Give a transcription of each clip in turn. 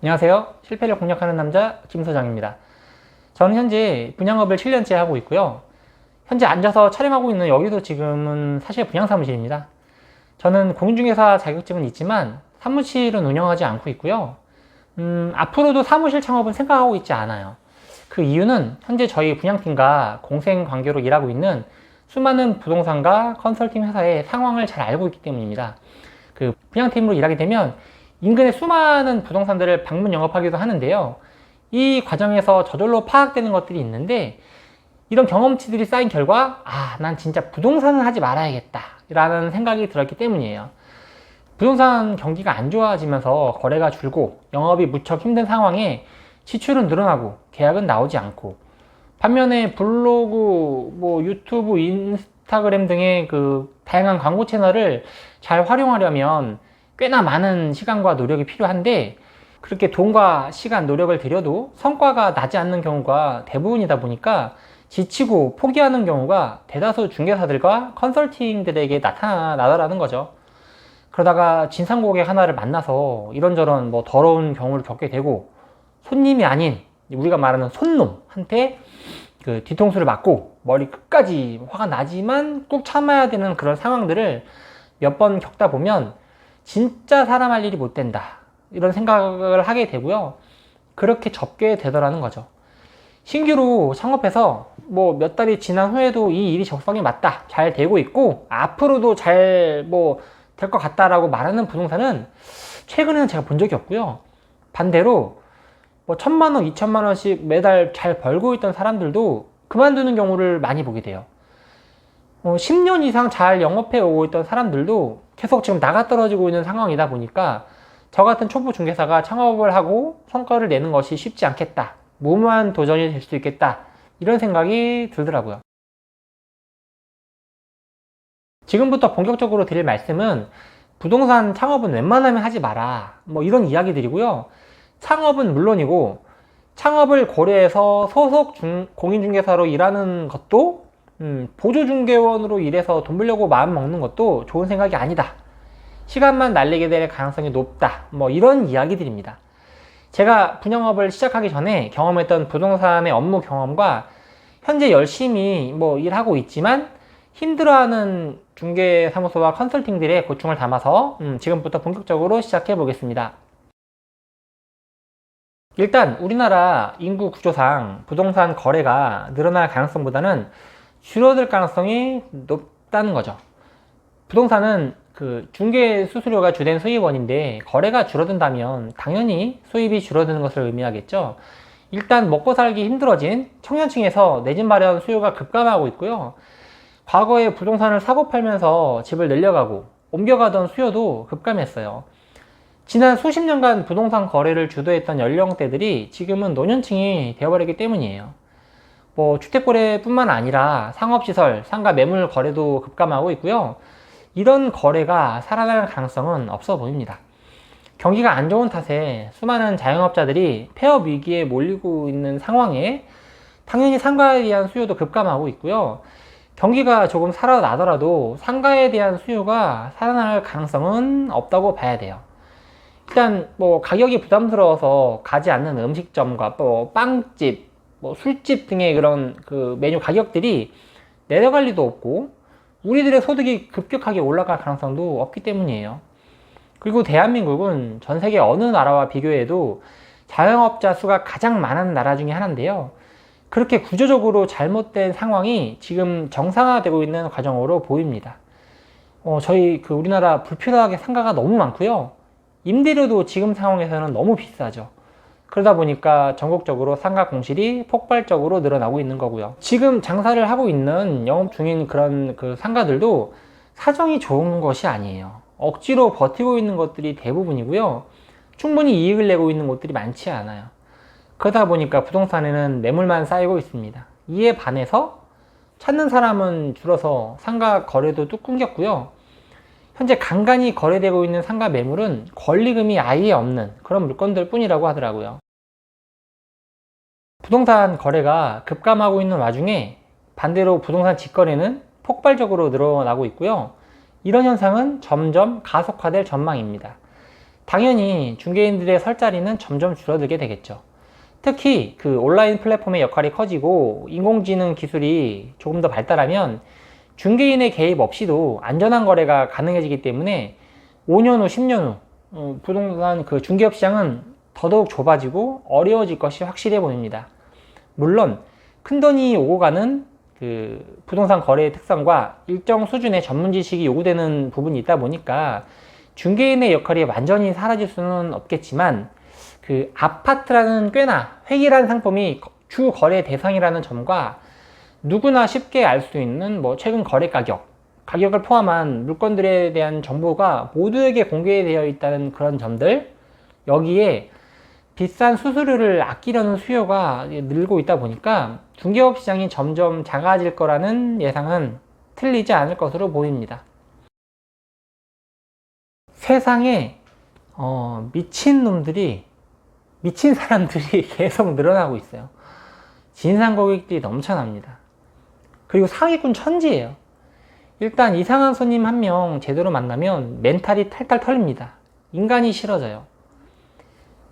안녕하세요. 실패를 공략하는 남자 김소장입니다. 저는 현재 분양업을 7년째 하고 있고요. 현재 앉아서 촬영하고 있는 여기도 지금은 사실 분양사무실입니다. 저는 공인중개사 자격증은 있지만 사무실은 운영하지 않고 있고요. 앞으로도 사무실 창업은 생각하고 있지 않아요. 그 이유는 현재 저희 분양팀과 공생관계로 일하고 있는 수많은 부동산과 컨설팅 회사의 상황을 잘 알고 있기 때문입니다. 그 분양팀으로 일하게 되면 인근의 수많은 부동산들을 방문 영업하기도 하는데요. 이 과정에서 저절로 파악되는 것들이 있는데, 이런 경험치들이 쌓인 결과 난 진짜 부동산은 하지 말아야겠다 라는 생각이 들었기 때문이에요. 부동산 경기가 안 좋아지면서 거래가 줄고 영업이 무척 힘든 상황에 지출은 늘어나고 계약은 나오지 않고, 반면에 블로그, 유튜브, 인스타그램 등의 그 다양한 광고 채널을 잘 활용하려면 꽤나 많은 시간과 노력이 필요한데, 그렇게 돈과 시간, 노력을 들여도 성과가 나지 않는 경우가 대부분이다 보니까 지치고 포기하는 경우가 대다수 중개사들과 컨설팅들에게 나타나더라는 거죠. 그러다가 진상 고객 하나를 만나서 이런저런 더러운 경우를 겪게 되고, 손님이 아닌 우리가 말하는 손놈한테 그 뒤통수를 맞고 머리 끝까지 화가 나지만 꾹 참아야 되는 그런 상황들을 몇 번 겪다 보면 진짜 사람 할 일이 못 된다 이런 생각을 하게 되고요. 그렇게 접게 되더라는 거죠. 신규로 창업해서 몇 달이 지난 후에도 이 일이 적성에 맞다, 잘 되고 있고 앞으로도 잘 될 것 같다라고 말하는 부동산은 최근에는 제가 본 적이 없고요. 반대로 1,000만원, 2,000만원씩 매달 잘 벌고 있던 사람들도 그만두는 경우를 많이 보게 돼요. 10년 이상 잘 영업해 오고 있던 사람들도 계속 지금 나가 떨어지고 있는 상황이다 보니까 저 같은 초보 중개사가 창업을 하고 성과를 내는 것이 쉽지 않겠다, 무모한 도전이 될 수도 있겠다, 이런 생각이 들더라고요. 지금부터 본격적으로 드릴 말씀은 부동산 창업은 웬만하면 하지 마라 이런 이야기들이고요. 창업은 물론이고 창업을 고려해서 소속 공인중개사로 일하는 것도 보조중개원으로 일해서 돈 벌려고 마음 먹는 것도 좋은 생각이 아니다, 시간만 날리게 될 가능성이 높다, 이런 이야기들입니다. 제가 분양업을 시작하기 전에 경험했던 부동산의 업무 경험과 현재 열심히 일하고 있지만 힘들어하는 중개사무소와 컨설팅들의 고충을 담아서 지금부터 본격적으로 시작해 보겠습니다. 일단 우리나라 인구 구조상 부동산 거래가 늘어날 가능성보다는 줄어들 가능성이 높다는 거죠. 부동산은 그 중개 수수료가 주된 수입원인데 거래가 줄어든다면 당연히 수입이 줄어드는 것을 의미하겠죠. 일단 먹고 살기 힘들어진 청년층에서 내 집 마련 수요가 급감하고 있고요. 과거에 부동산을 사고 팔면서 집을 늘려가고 옮겨가던 수요도 급감했어요. 지난 수십 년간 부동산 거래를 주도했던 연령대들이 지금은 노년층이 되어버렸기 때문이에요. 주택 거래뿐만 아니라 상업시설, 상가 매물 거래도 급감하고 있고요. 이런 거래가 살아날 가능성은 없어 보입니다. 경기가 안 좋은 탓에 수많은 자영업자들이 폐업 위기에 몰리고 있는 상황에 당연히 상가에 대한 수요도 급감하고 있고요. 경기가 조금 살아나더라도 상가에 대한 수요가 살아날 가능성은 없다고 봐야 돼요. 일단 가격이 부담스러워서 가지 않는 음식점과 빵집, 술집 등의 그런 그 메뉴 가격들이 내려갈 리도 없고 우리들의 소득이 급격하게 올라갈 가능성도 없기 때문이에요. 그리고 대한민국은 전 세계 어느 나라와 비교해도 자영업자 수가 가장 많은 나라 중에 하나인데요. 그렇게 구조적으로 잘못된 상황이 지금 정상화되고 있는 과정으로 보입니다. 저희 우리나라 불필요하게 상가가 너무 많고요. 임대료도 지금 상황에서는 너무 비싸죠. 그러다 보니까 전국적으로 상가 공실이 폭발적으로 늘어나고 있는 거고요. 지금 장사를 하고 있는 영업 중인 그런 그 상가들도 사정이 좋은 것이 아니에요. 억지로 버티고 있는 것들이 대부분이고요. 충분히 이익을 내고 있는 곳들이 많지 않아요. 그러다 보니까 부동산에는 매물만 쌓이고 있습니다. 이에 반해서 찾는 사람은 줄어서 상가 거래도 뚝 끊겼고요. 현재 간간히 거래되고 있는 상가 매물은 권리금이 아예 없는 그런 물건들 뿐이라고 하더라고요. 부동산 거래가 급감하고 있는 와중에 반대로 부동산 직거래는 폭발적으로 늘어나고 있고요. 이런 현상은 점점 가속화될 전망입니다. 당연히 중개인들의 설 자리는 점점 줄어들게 되겠죠. 특히 그 온라인 플랫폼의 역할이 커지고 인공지능 기술이 조금 더 발달하면 중개인의 개입 없이도 안전한 거래가 가능해지기 때문에 5년 후, 10년 후 부동산 그 중개업 시장은 더더욱 좁아지고 어려워질 것이 확실해 보입니다. 물론 큰돈이 오고 가는 그 부동산 거래의 특성과 일정 수준의 전문 지식이 요구되는 부분이 있다 보니까 중개인의 역할이 완전히 사라질 수는 없겠지만 그 아파트라는 꽤나 획일한 상품이 주 거래 대상이라는 점과 누구나 쉽게 알 수 있는 뭐 최근 거래 가격을 포함한 물건들에 대한 정보가 모두에게 공개되어 있다는 그런 점들, 여기에 비싼 수수료를 아끼려는 수요가 늘고 있다 보니까 중개업 시장이 점점 작아질 거라는 예상은 틀리지 않을 것으로 보입니다. 세상에 미친 사람들이 계속 늘어나고 있어요. 진상 고객들이 넘쳐납니다. 그리고 사기꾼 천지예요. 일단 이상한 손님 한 명 제대로 만나면 멘탈이 탈탈 털립니다. 인간이 싫어져요.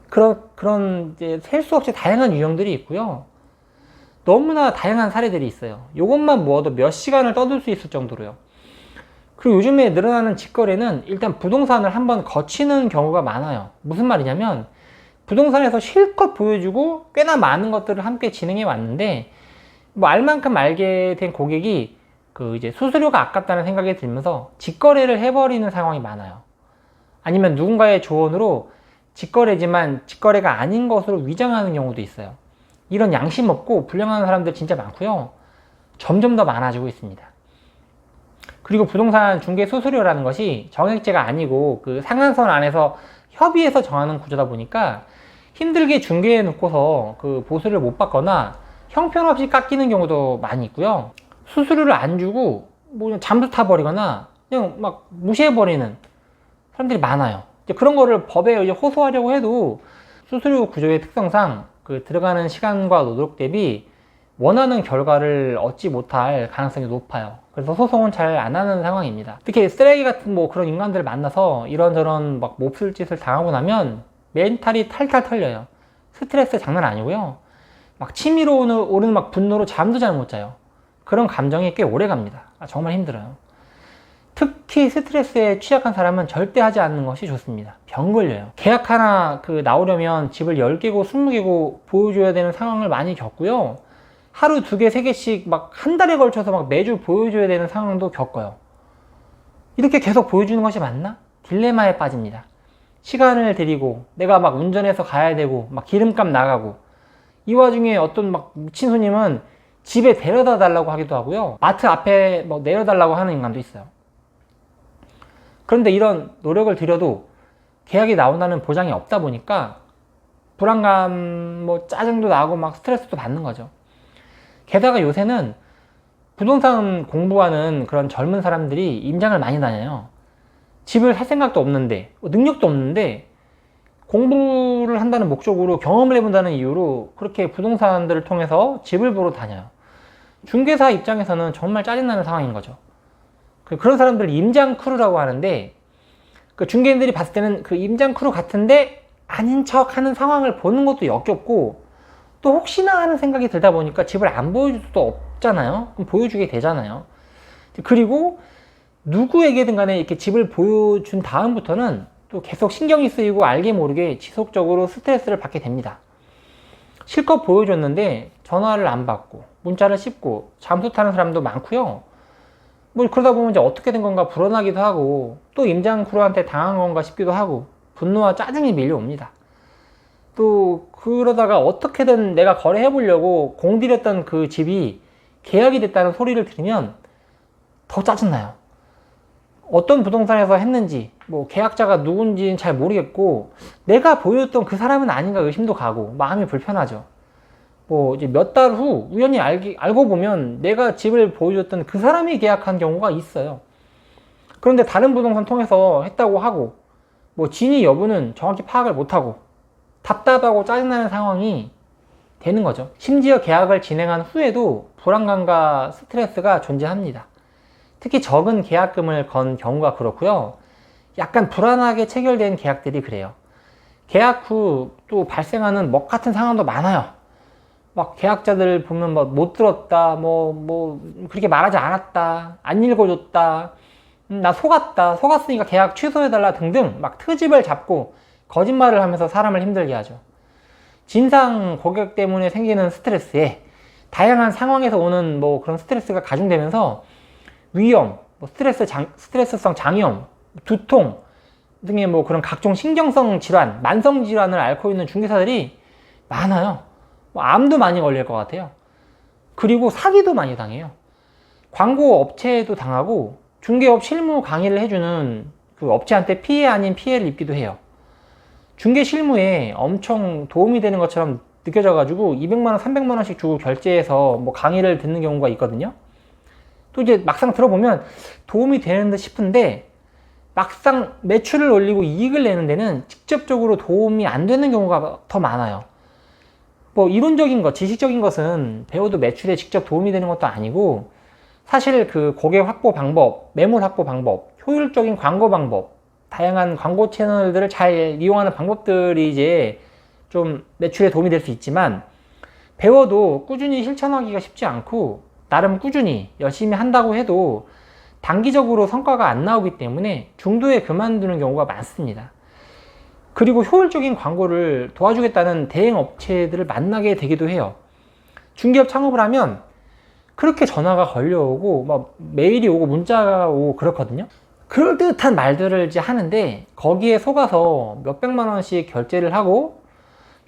그런 이제 셀 수 없이 다양한 유형들이 있고요. 너무나 다양한 사례들이 있어요. 이것만 모아도 몇 시간을 떠들 수 있을 정도로요. 그리고 요즘에 늘어나는 직거래는 일단 부동산을 한번 거치는 경우가 많아요. 무슨 말이냐면 부동산에서 실컷 보여주고 꽤나 많은 것들을 함께 진행해 왔는데 뭐 알만큼 알게 된 고객이 그 이제 수수료가 아깝다는 생각이 들면서 직거래를 해버리는 상황이 많아요. 아니면 누군가의 조언으로 직거래지만 직거래가 아닌 것으로 위장하는 경우도 있어요. 이런 양심 없고 불량한 사람들 진짜 많고요. 점점 더 많아지고 있습니다. 그리고 부동산 중개 수수료라는 것이 정액제가 아니고 그 상한선 안에서 협의해서 정하는 구조다 보니까 힘들게 중개해 놓고서 그 보수를 못 받거나 형편없이 깎이는 경우도 많이 있고요. 수수료를 안 주고 뭐 그냥 잠수 타버리거나 그냥 막 무시해버리는 사람들이 많아요. 이제 그런 거를 법에 이제 호소하려고 해도 수수료 구조의 특성상 그 들어가는 시간과 노력 대비 원하는 결과를 얻지 못할 가능성이 높아요. 그래서 소송은 잘 안 하는 상황입니다. 특히 쓰레기 같은 뭐 그런 인간들을 만나서 이런저런 막 몹쓸 짓을 당하고 나면 멘탈이 탈탈 털려요. 스트레스 장난 아니고요. 막 치밀어 오르는 막 분노로 잠도 잘 못 자요. 그런 감정이 꽤 오래 갑니다. 정말 힘들어요. 특히 스트레스에 취약한 사람은 절대 하지 않는 것이 좋습니다. 병 걸려요. 계약 하나 나오려면 집을 10개고 20개고 보여줘야 되는 상황을 많이 겪고요. 하루 2개, 3개씩 막 한 달에 걸쳐서 막 매주 보여줘야 되는 상황도 겪어요. 이렇게 계속 보여주는 것이 맞나? 딜레마에 빠집니다. 시간을 들이고 내가 막 운전해서 가야 되고 막 기름값 나가고 이 와중에 어떤 막 미친 손님은 집에 데려다 달라고 하기도 하고요. 마트 앞에 뭐 내려달라고 하는 인간도 있어요. 그런데 이런 노력을 들여도 계약이 나온다는 보장이 없다 보니까 불안감, 뭐 짜증도 나고 막 스트레스도 받는 거죠. 게다가 요새는 부동산 공부하는 그런 젊은 사람들이 임장을 많이 다녀요. 집을 살 생각도 없는데, 능력도 없는데, 공부를 한다는 목적으로 경험을 해본다는 이유로 그렇게 부동산들을 통해서 집을 보러 다녀요. 중개사 입장에서는 정말 짜증나는 상황인 거죠. 그런 사람들을 임장 크루라고 하는데, 그 중개인들이 봤을 때는 그 임장 크루 같은데 아닌 척 하는 상황을 보는 것도 역겹고, 또 혹시나 하는 생각이 들다 보니까 집을 안 보여줄 수도 없잖아요. 그럼 보여주게 되잖아요. 그리고 누구에게든 간에 이렇게 집을 보여준 다음부터는 또 계속 신경이 쓰이고 알게 모르게 지속적으로 스트레스를 받게 됩니다. 실컷 보여줬는데 전화를 안 받고 문자를 씹고 잠수 타는 사람도 많고요. 뭐 그러다 보면 이제 어떻게 된 건가 불안하기도 하고 또 임장 크루한테 당한 건가 싶기도 하고 분노와 짜증이 밀려옵니다. 또 그러다가 어떻게든 내가 거래해 보려고 공들였던 그 집이 계약이 됐다는 소리를 들으면 더 짜증나요. 어떤 부동산에서 했는지 뭐 계약자가 누군지는 잘 모르겠고 내가 보여줬던 그 사람은 아닌가 의심도 가고 마음이 불편하죠. 뭐 이제 몇 달 후 우연히 알고 보면 내가 집을 보여줬던 그 사람이 계약한 경우가 있어요. 그런데 다른 부동산 통해서 했다고 하고 뭐 진위 여부는 정확히 파악을 못하고 답답하고 짜증나는 상황이 되는 거죠. 심지어 계약을 진행한 후에도 불안감과 스트레스가 존재합니다. 특히 적은 계약금을 건 경우가 그렇고요. 약간 불안하게 체결된 계약들이 그래요. 계약 후 또 발생하는 먹 같은 상황도 많아요. 막 계약자들 보면 뭐 못 들었다, 그렇게 말하지 않았다, 안 읽어줬다, 나 속았으니까 계약 취소해달라 등등 막 트집을 잡고 거짓말을 하면서 사람을 힘들게 하죠. 진상 고객 때문에 생기는 스트레스에 다양한 상황에서 오는 그런 스트레스가 가중되면서 위염, 스트레스성 장염, 두통 등의 그런 각종 신경성 질환, 만성 질환을 앓고 있는 중개사들이 많아요. 암도 많이 걸릴 것 같아요. 그리고 사기도 많이 당해요. 광고 업체도 당하고 중개업 실무 강의를 해주는 그 업체한테 피해 아닌 피해를 입기도 해요. 중개 실무에 엄청 도움이 되는 것처럼 느껴져가지고 200만원, 300만원씩 주고 결제해서 강의를 듣는 경우가 있거든요. 또 이제 막상 들어보면 도움이 되는 듯 싶은데 막상 매출을 올리고 이익을 내는 데는 직접적으로 도움이 안 되는 경우가 더 많아요. 이론적인 것, 지식적인 것은 배워도 매출에 직접 도움이 되는 것도 아니고 사실 그 고객 확보 방법, 매물 확보 방법, 효율적인 광고 방법, 다양한 광고 채널들을 잘 이용하는 방법들이 이제 좀 매출에 도움이 될 수 있지만 배워도 꾸준히 실천하기가 쉽지 않고 나름 꾸준히 열심히 한다고 해도 단기적으로 성과가 안 나오기 때문에 중도에 그만두는 경우가 많습니다. 그리고 효율적인 광고를 도와주겠다는 대행 업체들을 만나게 되기도 해요. 중개업 창업을 하면 그렇게 전화가 걸려오고 메일이 오고 문자가 오고 그렇거든요. 그럴듯한 말들을 이제 하는데 거기에 속아서 몇백만 원씩 결제를 하고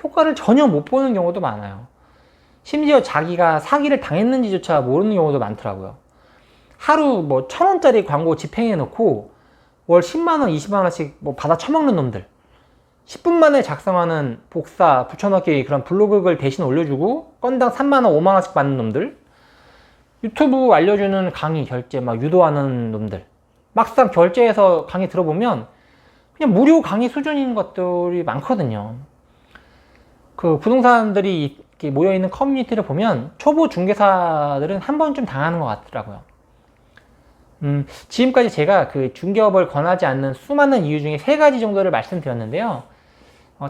효과를 전혀 못 보는 경우도 많아요. 심지어 자기가 사기를 당했는지조차 모르는 경우도 많더라고요. 하루 1,000원짜리 광고 집행해 놓고 월 10만원, 20만원씩 받아 처먹는 놈들, 10분 만에 작성하는 복사, 붙여넣기 그런 블로그 글 대신 올려주고 건당 3만원, 5만원씩 받는 놈들, 유튜브 알려주는 강의 결제 유도하는 놈들, 막상 결제해서 강의 들어보면 그냥 무료 강의 수준인 것들이 많거든요. 그 부동산들이 이렇게 모여있는 커뮤니티를 보면 초보 중개사들은 한 번쯤 당하는 것 같더라고요. 지금까지 제가 그 중개업을 권하지 않는 수많은 이유 중에 3가지 정도를 말씀드렸는데요.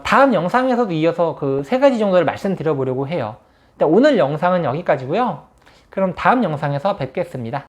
다음 영상에서도 이어서 그 3가지 정도를 말씀드려 보려고 해요. 오늘 영상은 여기까지고요. 그럼 다음 영상에서 뵙겠습니다.